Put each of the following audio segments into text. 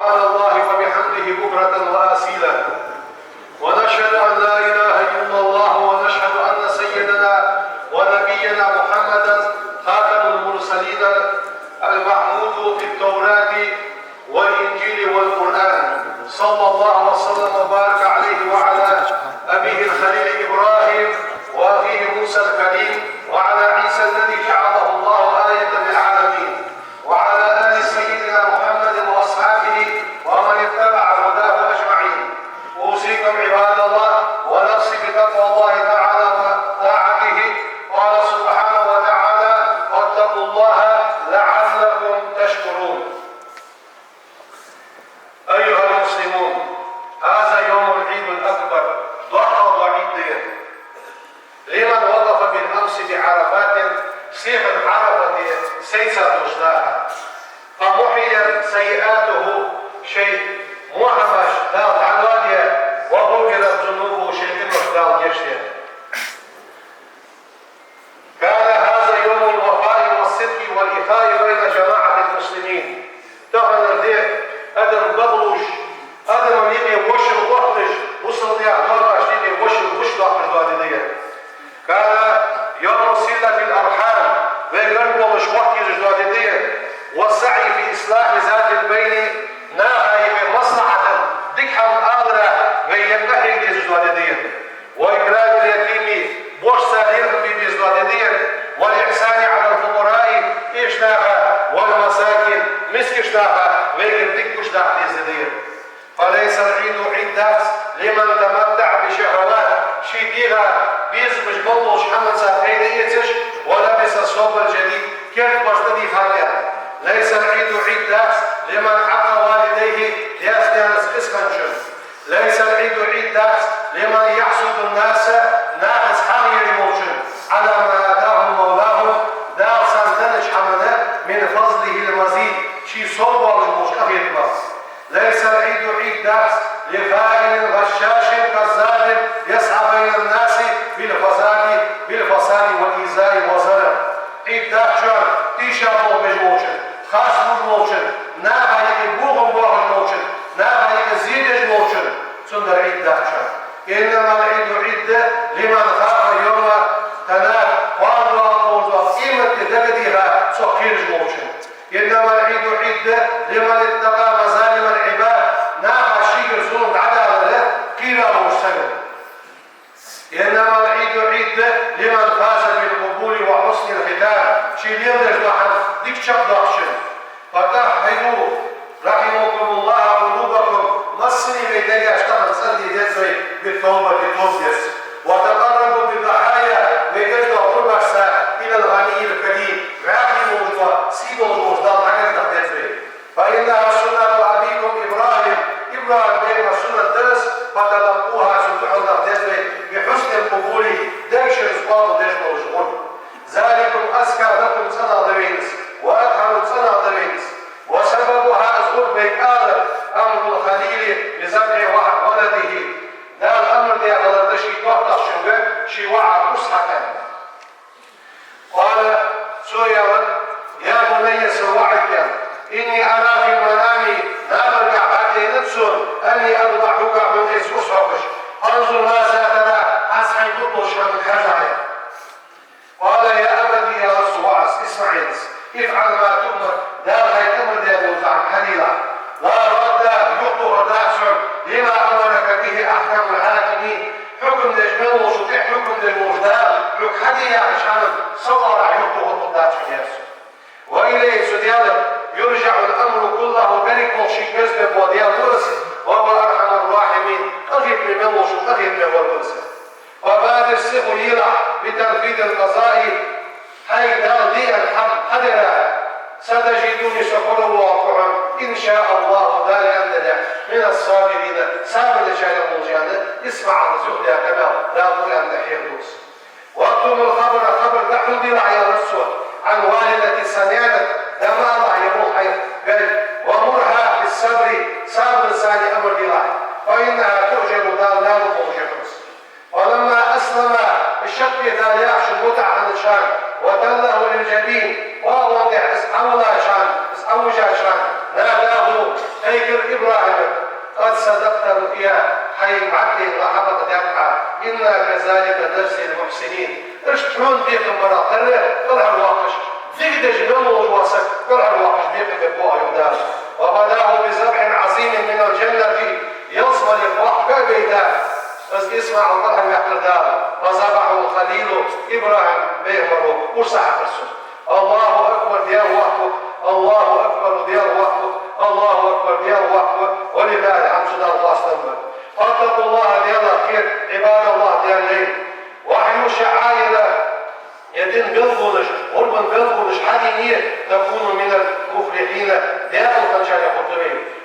سبحان الله وبحمده بكرة وآصيلا، ونشهد أن لا إله إلا الله، ونشهد أن سيدنا ونبينا محمدا خاتم المرسلين المحمود في التوراة والإنجيل والقرآن، صلى الله وسلم وبارك عليه وعلى أبيه الخليل إبراهيم وأخيه موسى الكريم وعلى عيسى الذي جعله الله آية للعالمين، وعلى آل سيدنا محمد وأصحابه ومن اتبع هداه أجمعين. أوصيكم عباد الله ونفسي بتقوى الله تعالى وطاعته. قال سبحانه وتعالى: واتقوا الله لعلكم تشكرون. أيها المسلمون، هذا يوم العيد الأكبر، ضحى وعيد لمن وقف بالأمس بعرفات سيف عرفة سيسر رشداها، فمحيت سيئاته شيء محمش دال عدوادية، وغفرت ذنوبه شيء دال جشتية. كان هذا يوم الوفاء والصدق والإخاء بين جماعة المسلمين. تغنى الدير أدر بغلوش أدر من يبي وشر وقتش وصل دي أعطار أشتيني وشر وش داخل الوالدية. كان يوم صلة الأرحام ويقرب ومش وقت الوالدية، والسعي في إصلاح ذات البين ناهي بمصلحة دكحة آخرة وينتهي بالوالدية، وإكرام اليتيم بوش سالين بالوالدية، والإحسان على الفقراء إشناها والمساكن مسكشناها ويقدك كشناها بالوالدية. فليس العيد عيد داس لمن تمتع بشهوات شديدة بيز مش بلوش حمل ساقيديتش ولبس الثوب الجديد كيف بجددي فاقع. ليس العيد عيد داس لمن عق والديه ليسدانس اسخنشن. ليس العيد عيد داس لمن يحسد الناس ناقص حالي الموشن على ما آتاهم مولاهم دار سندنش حمله من فضله المزيد شي صوب الموش أخير بس. ليس العيد عيد داس لفاعل غشاش كذاب يسعى بين الناس بالفساد والإيذاء والظلم. عيد داكشان تيشابو بجوشن خاص بجوشن ناها يبوغم بوغم موشن ناها يزيدج موشن سندر عيد داكشان. إنما العيد عيد لمن خاف يوم تنال وانضوا قيمة تدقديها سكيرج موشن. إنما العيد عيد لمن اتقى مظالم العباد ناها شيء زون عدالة قيرا موشن. إنما العيد عيد لمن فاز بالقبول وحسن الختام شيلين دجوحا ديك شقدقشن. فتحيوا رحمكم الله قلوبكم مصني بيدي اشتغل صلي دزوي بالتوبة توزيس، وتقربوا بالضحايا بيدي قرب إلى الغني الكريم راحي موجوة سيدو الموجودات عن الدزوي. فإنها سنة أبيكم إبراهيم بين سنة درس فتلقوها سبحانه الدزوي بحسن القبول ديشن سقاط ديش موجود. ذلكم أزكى لكم سنة دوينس وأدخل سنة دوينس، وسببها أذكر بيت آدم أمر الخليل لزرع ولده. ده الأمر دي على الدشي توقع شي وعى مصحكا. قال سويا يا بني سوعك إني أرى في المنام نابرجع بعد نفسه أني أضبحك من إسوسعكش أنظر ماذا ترى أسحي بطش من الحجر. قال يا أبدي يا رسول اسمعي افعل ما تؤمر دار هيتمر دي أبوزع حليلا لا رد يقطر داسع لما أمرك به أحكم الحاكمين. حكم دجمل وشطيح حكم دجموجدال لك حدي عشان صور يقطر الداسع ياسو. وإليه سديالك يرجع الأمر كله بريك وشيك بزبب وديال ورسي وهو أرحم الراحمين. أغيب من وشو أغيب من ورسي. وبادر السفر يلح بتنفيذ القضاء حي دال دي الحق قدرا ستجدوني شكرا واقعا إن شاء الله ذلك أندنا من الصابرين صابر لشاية الموجانة. اسمع الرزق يا كمال لا أقول أن نحيا دوس. واكتم الخبر خبر تحمد العيا الأسود عن والدة سنانك دما الله يروح قال ومرها بالصبر صابر ثاني أمر الله فإنها تؤجر دال لا تؤجر. ولما أسلم الشق دال يعش المتعة عن الشام وتله للجبين ووضع اسأولا شان اسأوجا شان ناداه تيكر إبراهيم قد صدقت رؤيا حي معدي لحظة دقعة إنا كذلك نجزي المحسنين اشترون ديكم برا طلع الواقش دقدج نمو الوسط طلع الواقش ديكم ببوها يودار وبداه بذبح عظيم من الجنة يصمل الروح كبيدا بس اسمع الله يحضر دار فذبحوا خليله إبراهيم بيهمره وصحى الرسول الله أكبر ديال وحده الله أكبر ديال وحده الله أكبر ديال وحده ولله الحمد لله الله استمر فاتقوا الله ديال الخير عباد الله ديال الليل وحيوا شعائر يدين قلبونش قربن قلبونش حدينية تكونوا من المفلحين ديال الخنشان يقول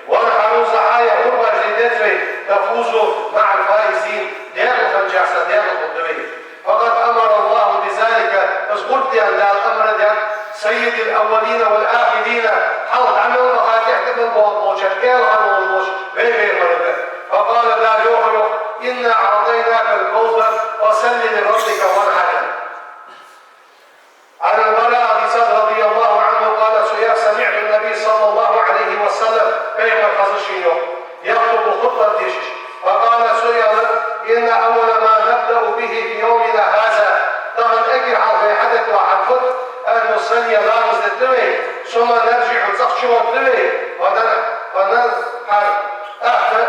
ونحن زعايا قربة جديدة تفوزوا مع الفائزين ديال الخنشاسة ديال القدمين فقد أمر الله بذلك أصبرت ديال الأمر ديال سيد الأولين والآخرين حلق عمل بقاتح تبن بوضوش الكيل غنوضوش بيبين مرده فقال لا يوحيو إنا أعطيناك الكوثر فصل لربك وانحر عن البراء رضي الله عنه قال سمعت النبي صلى الله عليه وسلم بين الخزشين يخطب خطبة ديشش فقال إن أول ما نبدأ به في يومنا هذا طبعا أجي على حدث واحد خط أن نصلي لامز الدوي ثم نرجع نزخشوا الدوي وننحر أحد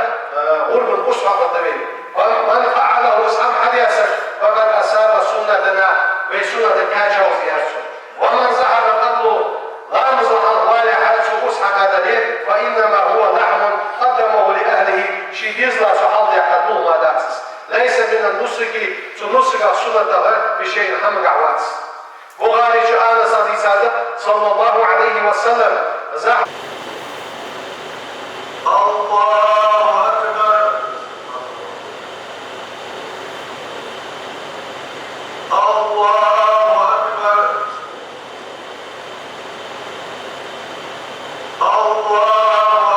غرب الأسرة الدوي من فعله اسعام حديثا فقد أساب سنتنا بسنة كاشا وزيادة ومن ذهب قبله لامز الأضوال حيث أسحق هذا فإنما هو لحم قدمه لأهله شيديز لا سحال يحدوه ما داسس ليس من النسك تنسك سنة بشيء حمق عواتس بغاري جعل صلى الله عليه وسلم زحف الله أكبر الله أكبر الله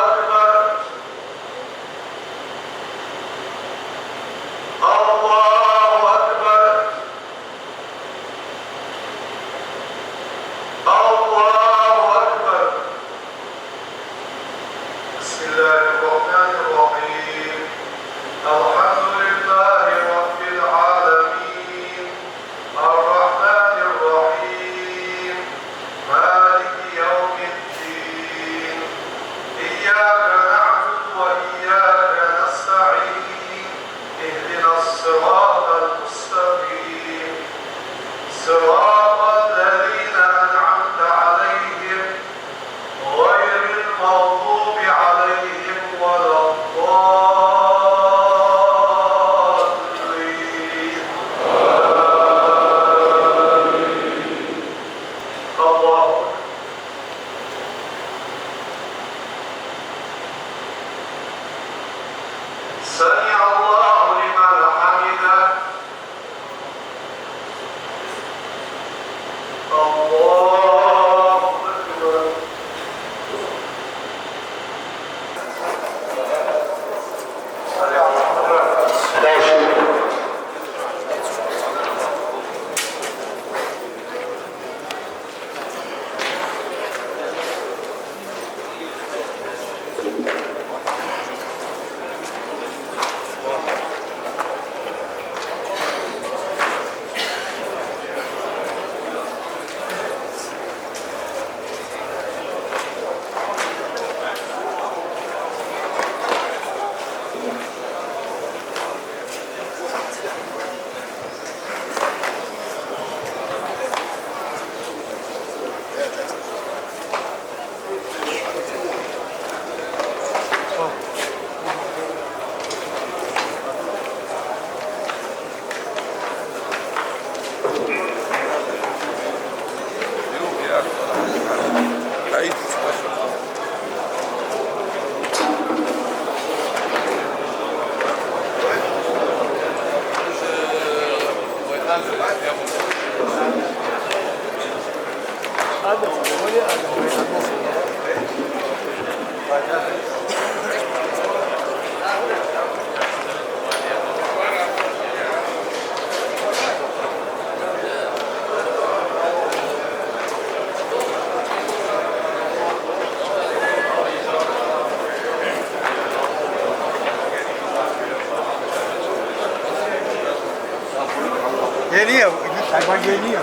أكبر الله أكبر الله أكبر بسم الله الرحمن الرحيم الحمد لله رب العالمين الرحمن الرحيم مالك يوم الدين إياك نعبد وإياك نستعين اهدنا الصراط المستقيم صراط الذين أنعمت عليهم غير المغضوب عليهم ولا الضالين الله سمع الله لمن حمده الله أكبر Geliyor. Hayvan geliyor.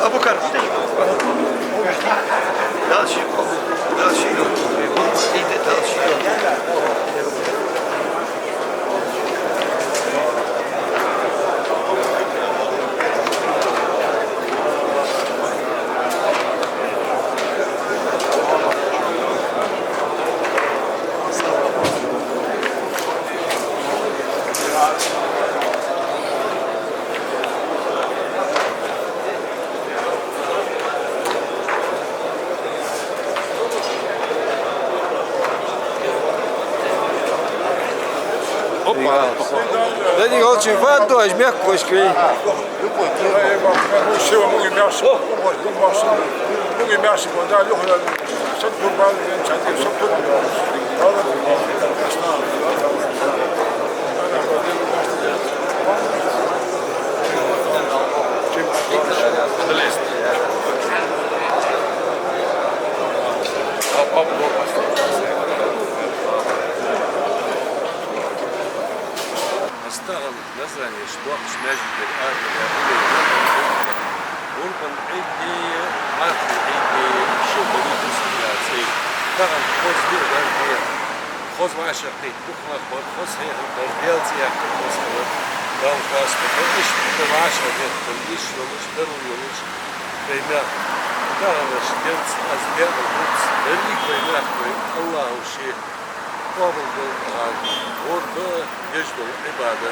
Abu Bakar. Další. Jde další. Vedi che oggi fatto e smiacco scrivi. اشتغل مثلا يشتوق ناجي بالآخر ممكن عندي عارف عندي شغل سياسي اشتغل خوز بيقدر هي خوز مع شقيق بكرة خوز هي الدربيات هي خوز هو داون كاس مش بتبعش هذا كلش ولش ضروري بينا دارش جنس أزياء القدس اللي بينا الله وشيء قابل بالغرب غربة يجب العبادة